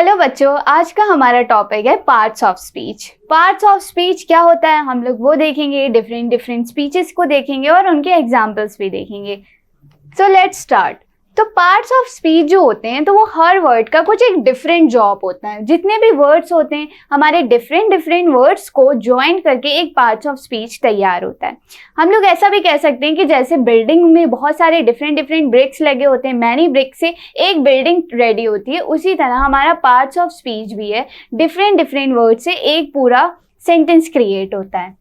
Hello बच्चों, आज का हमारा टॉपिक है parts of speech. Parts of speech क्या होता है हम लोग वो देखेंगे, डिफरेंट स्पीचेस को देखेंगे और उनके एग्जाम्पल्स भी देखेंगे। So let's start. तो पार्ट्स ऑफ स्पीच जो होते हैं तो वो हर वर्ड का कुछ एक डिफरेंट जॉब होता है। जितने भी वर्ड्स होते हैं हमारे डिफरेंट वर्ड्स को ज्वाइन करके एक पार्ट्स ऑफ स्पीच तैयार होता है। हम लोग ऐसा भी कह सकते हैं कि जैसे बिल्डिंग में बहुत सारे डिफरेंट ब्रिक्स लगे होते हैं, मैनी ब्रिक्स से एक बिल्डिंग रेडी होती है, उसी तरह हमारा पार्ट्स ऑफ स्पीच भी है। डिफरेंट वर्ड से एक पूरा सेंटेंस क्रिएट होता है।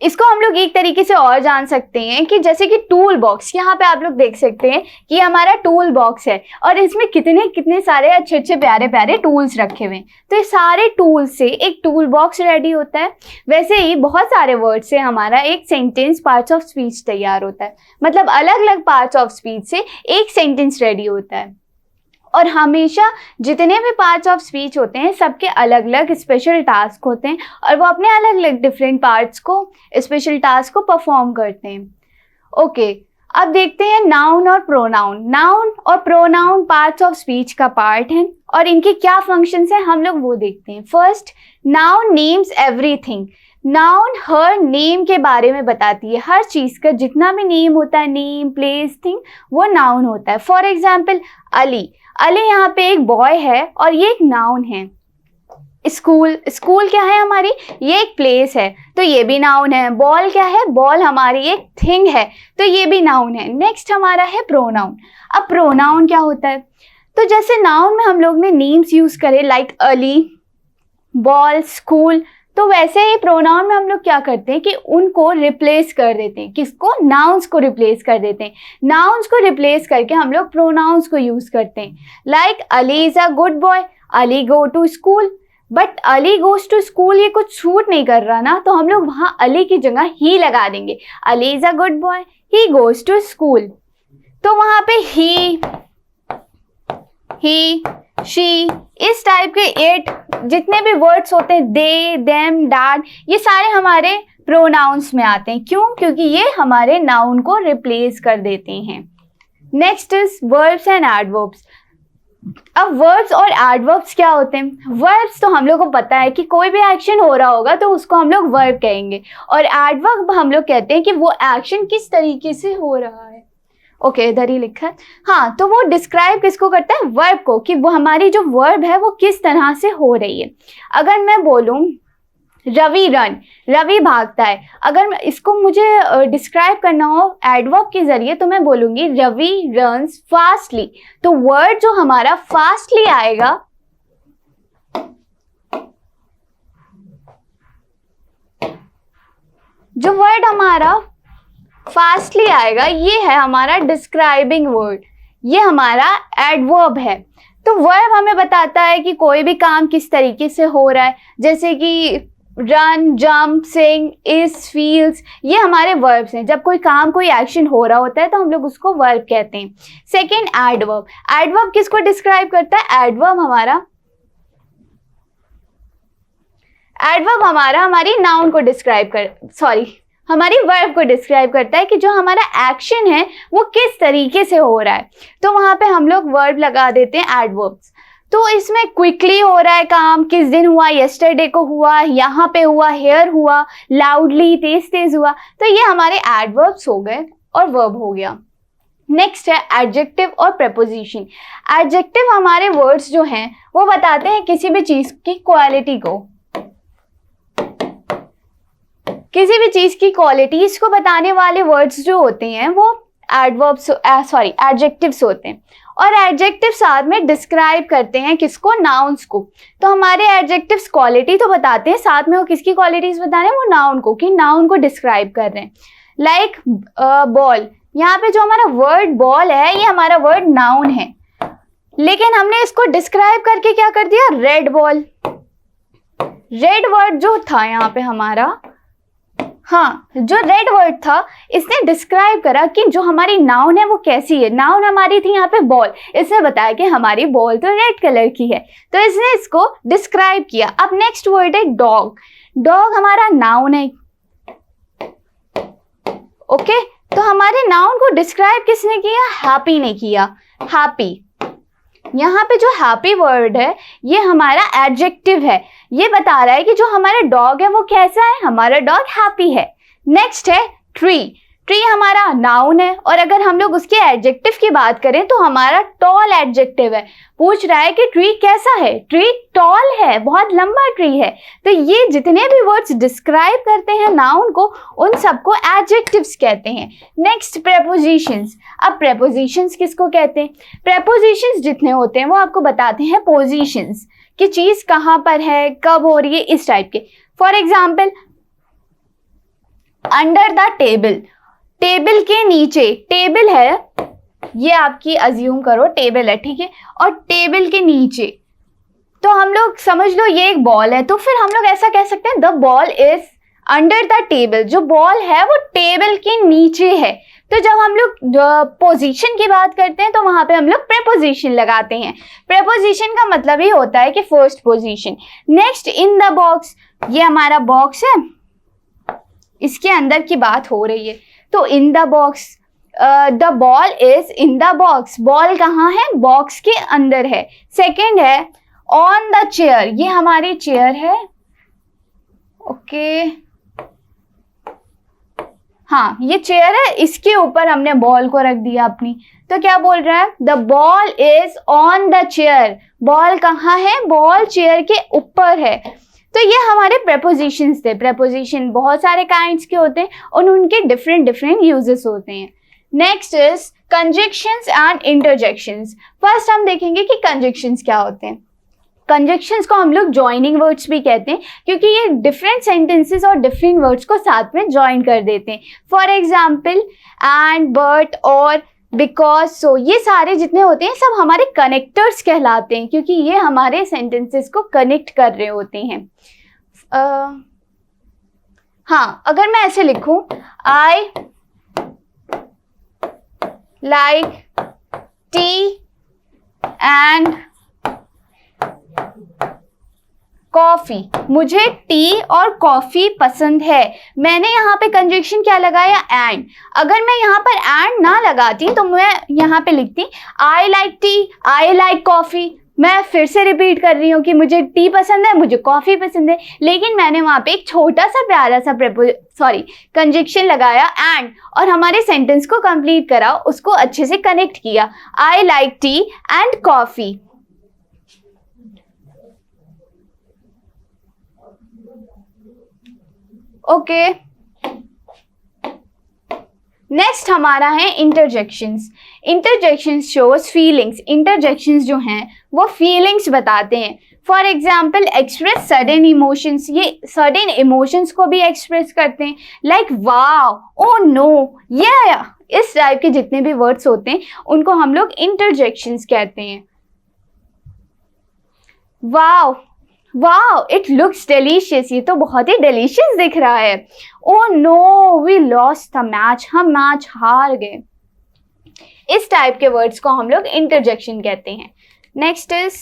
इसको हम लोग एक तरीके से और जान सकते हैं कि जैसे कि टूल बॉक्स, यहाँ पे आप लोग देख सकते हैं कि हमारा टूल बॉक्स है और इसमें कितने सारे अच्छे प्यारे टूल्स रखे हुए हैं। तो ये सारे टूल्स से एक टूल बॉक्स रेडी होता है। वैसे ही बहुत सारे वर्ड से हमारा एक सेंटेंस पार्ट्स ऑफ स्पीच तैयार होता है। मतलब अलग अलग पार्ट्स ऑफ स्पीच से एक सेंटेंस रेडी होता है। और हमेशा जितने भी पार्ट्स ऑफ स्पीच होते हैं सबके अलग अलग स्पेशल टास्क होते हैं और वो अपने अलग अलग डिफरेंट पार्ट्स को, स्पेशल टास्क को परफॉर्म करते हैं। ओके, अब देखते हैं नाउन और प्रोनाउन। नाउन और प्रोनाउन पार्ट्स ऑफ स्पीच का पार्ट हैं और इनके क्या फंक्शंस हैं हम लोग वो देखते हैं। First, noun names everything. Noun her name के बारे में बताती है। हर चीज़ का जितना भी नेम होता है, नेम, प्लेस, थिंग, वो नाउन होता है। For example Ali. अली यहाँ पे एक बॉय है और ये एक नाउन है। स्कूल क्या है हमारी, ये एक प्लेस है तो ये भी नाउन है। बॉल क्या है, बॉल हमारी एक थिंग है तो ये भी नाउन है। नेक्स्ट हमारा है प्रोनाउन। अब प्रोनाउन क्या होता है, तो जैसे नाउन में हम लोग ने नेम्स यूज करे लाइक अली, बॉल, स्कूल, तो वैसे ही प्रोनाउन में हम लोग क्या करते हैं कि उनको रिप्लेस कर देते हैं। किसको, नाउन्स को रिप्लेस कर देते हैं। नाउन्स को रिप्लेस करके हम लोग प्रोनाउंस को यूज करते हैं। Like Ali is a good boy, Ali go to school. But Ali goes to school ये कुछ सूट नहीं कर रहा ना, तो हम लोग वहाँ अली की जगह ही लगा देंगे। Ali is a good boy, he goes to school. तो वहाँ पे ही, शी, इस टाइप के इट, जितने भी वर्ड्स होते हैं, दे, देम, डैड, ये सारे हमारे प्रोनाउंस में आते हैं। क्यों? क्योंकि ये हमारे नाउन को रिप्लेस कर देते हैं। Next is verbs and adverbs. अब वर्ब्स और एडवर्ब्स क्या होते हैं? वर्ब्स तो हम लोग को पता है कि कोई भी एक्शन हो रहा होगा तो उसको हम लोग वर्ब कहेंगे, और एडवर्ब हम लोग कहते हैं कि वो एक्शन किस तरीके से हो रहा है। ओके, इधर ही लिखा है। हाँ, तो वो डिस्क्राइब किसको करता है, वर्ब को, कि वो हमारी जो वर्ब है वो किस तरह से हो रही है। अगर मैं बोलूँ रवि रन, रवि भागता है, अगर इसको मुझे डिस्क्राइब करना हो एडवर्ब के जरिए तो मैं बोलूँगी रवि रन्स फास्टली। तो वर्ड जो हमारा फास्टली आएगा, जो वर्ड हमारा फास्टली आएगा ये है हमारा डिस्क्राइबिंग वर्ड, ये हमारा एडवर्ब है। तो वर्ब हमें बताता है कि कोई भी काम किस तरीके से हो रहा है, जैसे कि run, jump, sing, is, feels, ये हमारे वर्ब्स हैं। जब कोई काम, कोई एक्शन हो रहा होता है तो हम लोग उसको वर्ब कहते हैं। Second, adverb. एडवर्ब किसको डिस्क्राइब करता है? एडवर्ब हमारा हमारी नाउन को डिस्क्राइब हमारी वर्ब को डिस्क्राइब करता है कि जो हमारा एक्शन है वो किस तरीके से हो रहा है। तो वहां पे हम लोग वर्ब लगा देते हैं, एडवर्ब्स। तो इसमें क्विकली हो रहा है काम, किस दिन हुआ, यस्टरडे को हुआ, यहाँ पे हुआ, हेयर हुआ, लाउडली, तेज हुआ, तो ये हमारे एडवर्ब्स हो गए और वर्ब हो गया। नेक्स्ट है एडजेक्टिव और प्रेपोजिशन। एडजेक्टिव हमारे वर्ड्स जो हैं वो बताते हैं किसी भी चीज की क्वालिटी को, किसी भी चीज की क्वालिटीज को बताने वाले वर्ड्स जो होते हैं वो एडजेक्टिव्स होते हैं। और एडजेक्टिव साथ में डिस्क्राइब करते हैं किसको, नाउन्स को। तो हमारे एडजेक्टिव्स क्वालिटी तो बताते हैं, साथ में वो किसकी क्वालिटीज बता रहे हैं, वो नाउन को, कि नाउन को डिस्क्राइब कर रहे हैं। लाइक बॉल, यहाँ पे जो हमारा वर्ड बॉल है ये हमारा वर्ड नाउन है, लेकिन हमने इसको डिस्क्राइब करके क्या कर दिया, रेड बॉल। रेड वर्ड जो था यहाँ पे हमारा, हाँ, जो रेड वर्ड था इसने डिस्क्राइब करा कि जो हमारी नाउन है वो कैसी है। नाउन हमारी थी यहाँ पे बॉल, इसने बताया कि हमारी बॉल तो रेड कलर की है, तो इसने इसको डिस्क्राइब किया। अब नेक्स्ट वर्ड है डॉग। डॉग हमारा नाउन है। ओके, तो हमारे नाउन को डिस्क्राइब किसने किया, हैप्पी ने किया। हैप्पी। यहाँ पे जो हैप्पी वर्ड है ये हमारा एडजेक्टिव है, ये बता रहा है कि जो हमारा डॉग है वो कैसा है, हमारा डॉग हैप्पी है। नेक्स्ट है ट्री। ट्री हमारा नाउन है और अगर हम लोग उसके एडजेक्टिव की बात करें तो हमारा टॉल एडजेक्टिव है। पूछ रहा है कि ट्री कैसा है, ट्री टॉल है, बहुत लंबा ट्री है। तो ये जितने भी वर्ड्स डिस्क्राइब करते हैं नाउन को उन सबको एडजेक्टिव्स कहते हैं। Next prepositions. अब प्रेपोजिशंस किसको कहते हैं? प्रेपोजिशंस जितने होते हैं वो आपको बताते हैं पोजीशंस, कि चीज कहाँ पर है, कब हो रही है, इस टाइप के। For example under the table, table के नीचे, टेबल है ये आपकी अज्यूम करो टेबल है, ठीक है, और टेबल के नीचे तो हम लोग समझ लो ये एक बॉल है, तो फिर हम लोग ऐसा कह सकते हैं the ball is under the table, जो बॉल है वो टेबल के नीचे है। तो जब हम लोग पोजीशन की बात करते हैं तो वहां पे हम लोग प्रेपोजिशन लगाते हैं। प्रेपोजिशन का मतलब ही होता है कि first position. Next in the box, ये हमारा बॉक्स है, इसके अंदर की बात हो रही है, तो इन the box, the ball is in the box, ball कहाँ है, बॉक्स के अंदर है। सेकेंड है ऑन द चेयर, ये हमारी चेयर है, ओके हाँ ये चेयर है, इसके ऊपर हमने बॉल को रख दिया अपनी। तो क्या बोल रहा है, the ball is on the chair, ball कहाँ है, बॉल चेयर के ऊपर है। तो ये हमारे प्रेपोजिशंस थे। प्रेपोजिशन बहुत सारे काइंड्स के होते हैं और उनके डिफरेंट डिफरेंट यूजेस होते हैं। Next is conjunctions and interjections. First हम देखेंगे कि कंजक्शंस क्या होते हैं। कंजक्शंस को हम लोग जॉइनिंग वर्ड्स भी कहते हैं क्योंकि ये डिफरेंट सेंटेंसेस और डिफरेंट वर्ड्स को साथ में जॉइन कर देते हैं। फॉर एग्जाम्पल एंड, बट, और, बिकॉज, सो, ये सारे जितने होते हैं सब हमारे कनेक्टर्स कहलाते हैं क्योंकि ये हमारे सेंटेंसेस को कनेक्ट कर रहे होते हैं। हाँ, अगर मैं ऐसे लिखूं, I like T and coffee, मुझे टी और कॉफी पसंद है। मैंने यहाँ पे कंजक्शन क्या लगाया, एंड। अगर मैं यहाँ पर एंड ना लगाती तो मैं यहाँ पे लिखती I like T, I like coffee. मैं फिर से रिपीट कर रही हूँ कि मुझे टी पसंद है, मुझे कॉफी पसंद है, लेकिन मैंने वहाँ पे एक छोटा सा प्यारा सा कंजक्शन लगाया एंड, और हमारे सेंटेंस को कंप्लीट करा, उसको अच्छे से कनेक्ट किया, I like T and coffee. Okay, next हमारा है interjections. Interjections shows feelings. Interjections जो हैं वो फीलिंग्स बताते हैं। For example express sudden emotions, ये सडन इमोशंस को भी एक्सप्रेस करते हैं, लाइक वाव, ओ नो, ये इस टाइप के जितने भी वर्ड्स होते हैं उनको हम लोग इंटरजेक्शंस कहते हैं। Wow, wow, it looks delicious, ये तो बहुत ही डिलीशियस दिख रहा है। Oh no, we lost the match, हम मैच हार गए। इस टाइप के वर्ड्स को हम लोग इंटरजेक्शन कहते हैं। Next is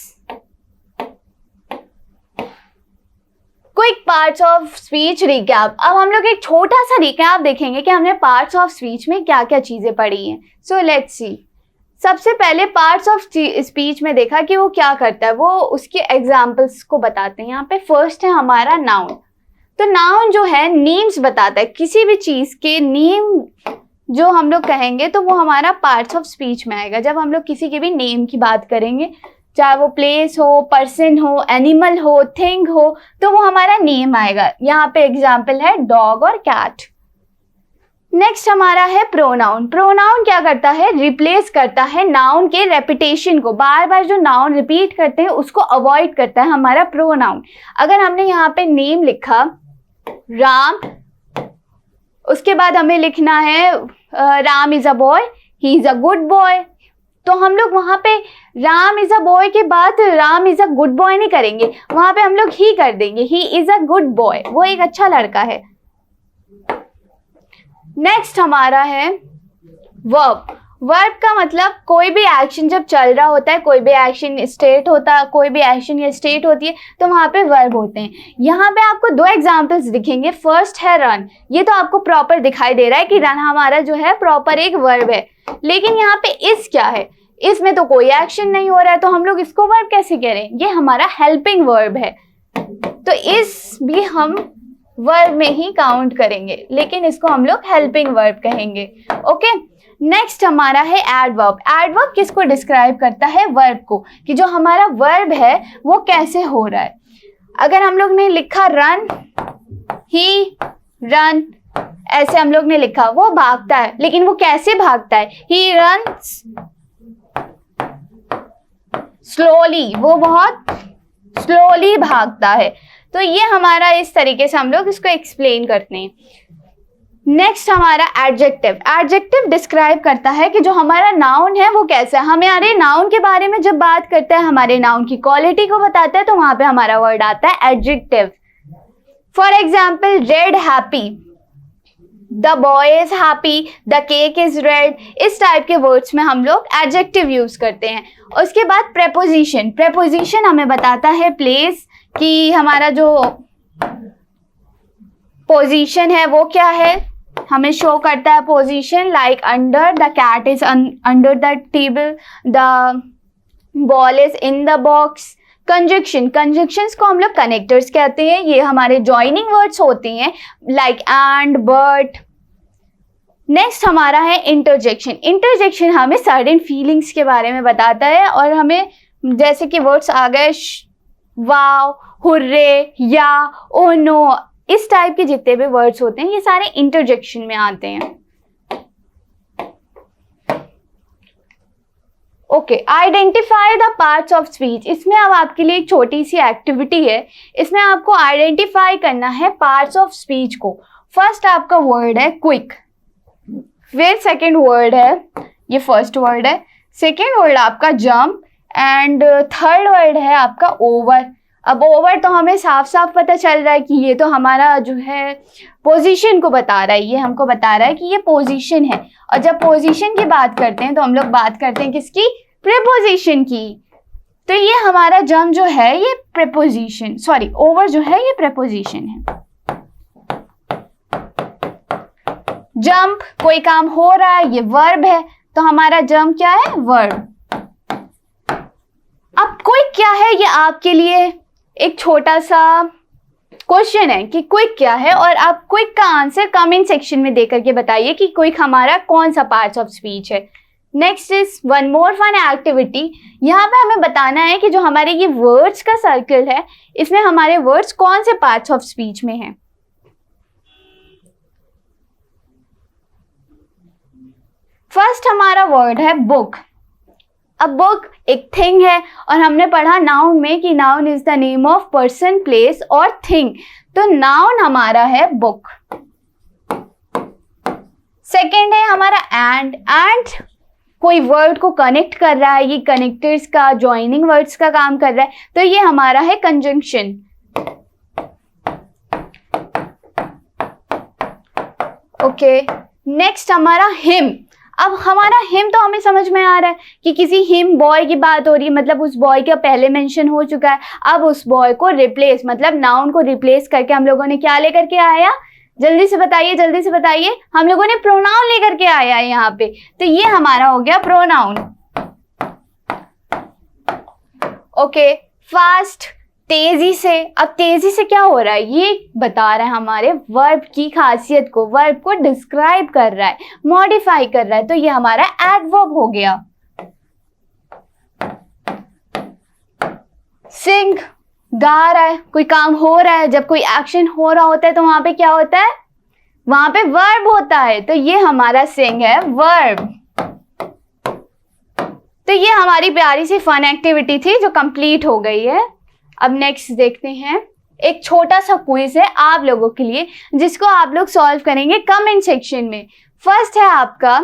quick parts of speech recap. अब हम लोग एक छोटा सा रिकैप देखेंगे कि हमने पार्ट्स ऑफ स्पीच में क्या क्या चीजें पढ़ी हैं। So let's see. सबसे पहले पार्ट्स ऑफ स्पीच में देखा कि वो क्या करता है, वो उसके एग्जाम्पल्स को बताते हैं। यहाँ पे फर्स्ट है हमारा नाउन। तो नाउन जो है नेम्स बताता है, किसी भी चीज के नेम जो हम लोग कहेंगे तो वो हमारा पार्ट्स ऑफ स्पीच में आएगा। जब हम लोग किसी के भी नेम की बात करेंगे, चाहे वो प्लेस हो, पर्सन हो, एनिमल हो, थिंग हो, तो वो हमारा नेम आएगा। यहाँ पे एग्जाम्पल है डॉग और कैट। नेक्स्ट हमारा है प्रोनाउन। प्रोनाउन क्या करता है, रिप्लेस करता है नाउन के रेपिटेशन को। बार बार जो नाउन रिपीट करते हैं उसको अवॉइड करता है हमारा प्रोनाउन। अगर हमने यहाँ पे नेम लिखा राम, उसके बाद हमें लिखना है Ram is a boy, he is a good boy, तो हम लोग वहां पे राम इज अ बॉय के बाद Ram is a good boy नहीं करेंगे, वहां पे हम लोग ही कर देंगे, he is a good boy, वो एक अच्छा लड़का है। नेक्स्ट हमारा है वर्ब। वर्ब का मतलब कोई भी एक्शन जब चल रहा होता है, कोई भी एक्शन स्टेट होता है, कोई भी एक्शन या स्टेट होती है तो वहां पे वर्ब होते हैं। यहाँ पे आपको दो एग्जांपल्स दिखेंगे। फर्स्ट है रन, ये तो आपको प्रॉपर दिखाई दे रहा है कि रन हमारा जो है प्रॉपर एक वर्ब है, लेकिन यहाँ पे इज क्या है, इसमें तो कोई एक्शन नहीं हो रहा है, तो हम लोग इसको वर्ब कैसे कह रहे हैं? ये हमारा हेल्पिंग वर्ब है, तो इस भी हम वर्ब में ही काउंट करेंगे, लेकिन इसको हम लोग हेल्पिंग वर्ब कहेंगे। ओके, नेक्स्ट हमारा है एडवर्ब। एडवर्ब किसको डिस्क्राइब करता है? वर्ब को, कि जो हमारा वर्ब है वो कैसे हो रहा है। अगर हम लोग ने लिखा रन, ही रन, ऐसे हम लोग ने लिखा, वो भागता है, लेकिन वो कैसे भागता है? ही रन्स स्लोली, वो बहुत स्लोली भागता है। तो ये हमारा इस तरीके से हम लोग इसको एक्सप्लेन करते हैं। नेक्स्ट हमारा एडजेक्टिव। एडजेक्टिव डिस्क्राइब करता है कि जो हमारा नाउन है वो कैसा है। हमारे नाउन के बारे में जब बात करता है, हमारे नाउन की क्वालिटी को बताता है, तो वहां पे हमारा वर्ड आता है adjective. For example, red happy, the boy is happy, the cake is red, इस टाइप के वर्ड्स में हम लोग एडजेक्टिव यूज करते हैं। उसके बाद प्रेपोजिशन। प्रेपोजिशन हमें बताता है प्लेस, कि हमारा जो पोजीशन है वो क्या है, हमें शो करता है position. Like under, the cat is under the table, the ball is in the box. Conjunction, conjunctions को हम लोग कनेक्टर्स कहते हैं, ये हमारे जॉइनिंग वर्ड्स होती हैं, लाइक एंड, बट। नेक्स्ट हमारा है इंटरजेक्शन। इंटरजेक्शन हमें सर्टेन फीलिंग्स के बारे में बताता है, और हमें जैसे कि वर्ड्स आ गए वाव, हुर्रे, या, ओ नो, इस टाइप के जितने भी वर्ड्स होते हैं ये सारे इंटरजेक्शन में आते हैं। Okay, identify the parts of speech. इसमें अब आपके लिए एक छोटी सी एक्टिविटी है, इसमें आपको आइडेंटिफाई करना है पार्ट्स ऑफ स्पीच को। फर्स्ट आपका वर्ड है क्विक, फिर सेकेंड वर्ड है, ये फर्स्ट वर्ड है, सेकेंड वर्ड आपका जंप, एंड थर्ड वर्ड है आपका ओवर। अब ओवर तो हमें साफ साफ पता चल रहा है कि ये तो हमारा जो है पोजीशन को बता रहा है, ये हमको बता रहा है कि ये पोजीशन है। और जब पोजीशन की बात करते हैं तो हम लोग बात करते हैं किसकी? प्रीपोजिशन की। तो ये हमारा जंप जो है ये प्रीपोजिशन, सॉरी ओवर जो है ये प्रीपोजिशन है। जंप, कोई काम हो रहा है, ये वर्ब है, तो हमारा जंप क्या है? वर्ब। अब क्विक क्या है, ये आपके लिए एक छोटा सा क्वेश्चन है कि क्विक क्या है, और आप क्विक का आंसर कमेंट सेक्शन में दे करके बताइए कि क्विक हमारा कौन सा पार्ट ऑफ स्पीच है। Next is one more fun activity. यहाँ पे हमें बताना है कि जो हमारे ये वर्ड्स का सर्कल है, इसमें हमारे वर्ड्स कौन से पार्ट्स ऑफ स्पीच में हैं। फर्स्ट हमारा वर्ड है बुक। अब बुक एक थिंग है, और हमने पढ़ा नाउन में कि noun is the name of person, place और थिंग, तो नाउन हमारा है बुक। सेकेंड है हमारा एंड। एंड कोई वर्ड को कनेक्ट कर रहा है, ये कनेक्टर्स का, जॉइनिंग वर्ड्स का काम कर रहा है, तो ये हमारा है कंजंक्शन। ओके, नेक्स्ट हमारा हिम। अब हमारा हिम तो हमें समझ में आ रहा है कि किसी हिम बॉय की बात हो रही है, मतलब उस बॉय का पहले मेंशन हो चुका है। अब उस बॉय को रिप्लेस, मतलब नाउन को रिप्लेस करके हम लोगों ने क्या लेकर के आया? जल्दी से बताइए, जल्दी से बताइए। हम लोगों ने प्रोनाउन लेकर के आया है यहाँ पे, तो ये हमारा हो गया प्रोनाउन। ओके, फास्ट, तेजी से। अब तेजी से क्या हो रहा है, ये बता रहा है हमारे वर्ब की खासियत को, वर्ब को डिस्क्राइब कर रहा है, मॉडिफाई कर रहा है, तो ये हमारा एडवर्ब हो गया। सिंग, गा रहा है, कोई काम हो रहा है, जब कोई एक्शन हो रहा होता है तो वहां पे क्या होता है? वहां पे वर्ब होता है, तो ये हमारा सिंग है, वर्ब। तो ये हमारी प्यारी सी फन एक्टिविटी थी जो कंप्लीट हो गई है। अब नेक्स्ट देखते हैं, एक छोटा सा क्विज है आप लोगों के लिए, जिसको आप लोग सॉल्व करेंगे कमेंट सेक्शन में। फर्स्ट है आपका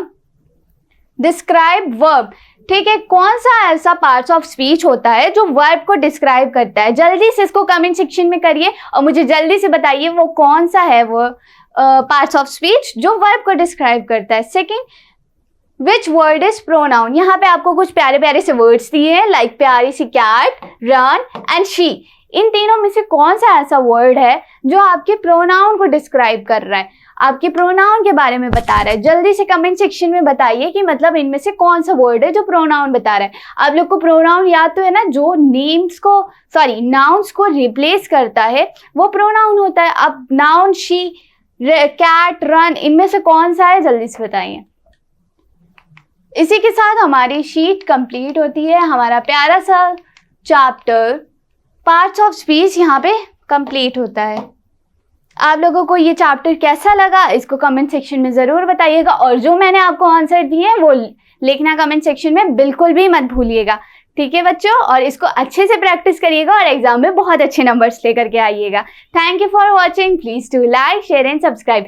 डिस्क्राइब वर्ब। ठीक है, कौन सा ऐसा पार्ट्स ऑफ स्पीच होता है जो वर्ब को डिस्क्राइब करता है? जल्दी से इसको कमेंट सेक्शन में करिए और मुझे जल्दी से बताइए वो कौन सा है वो पार्ट्स ऑफ स्पीच जो वर्ब को डिस्क्राइब करता है। Second, which word is pronoun. यहाँ पे आपको कुछ प्यारे प्यारे से वर्ड्स दिए हैं, लाइक प्यारी सी कैट, रन एंड शी। इन तीनों में से कौन सा ऐसा वर्ड है जो आपके प्रोनाउन को डिस्क्राइब कर रहा है, आपके प्रोनाउन के बारे में बता रहा है? जल्दी से कमेंट सेक्शन में बताइए कि मतलब इनमें से कौन सा वर्ड है जो प्रोनाउन बता रहा है। आप लोग को प्रोनाउन याद तो है ना, जो नाउन्स को रिप्लेस करता है वो प्रोनाउन होता है। अब नाउन शी, कैट, रन, इनमें से कौन सा है, जल्दी से बताइए। इसी के साथ हमारी शीट कंप्लीट होती है, हमारा प्यारा सा चैप्टर पार्ट्स ऑफ स्पीच यहाँ पे कंप्लीट होता है। आप लोगों को ये चैप्टर कैसा लगा इसको कमेंट सेक्शन में ज़रूर बताइएगा, और जो मैंने आपको आंसर दिए हैं वो लिखना कमेंट सेक्शन में बिल्कुल भी मत भूलिएगा। ठीक है बच्चों, और इसको अच्छे से प्रैक्टिस करिएगा और एग्जाम में बहुत अच्छे नंबर्स लेकर के आइएगा। Thank you for watching. Please do like, share and subscribe.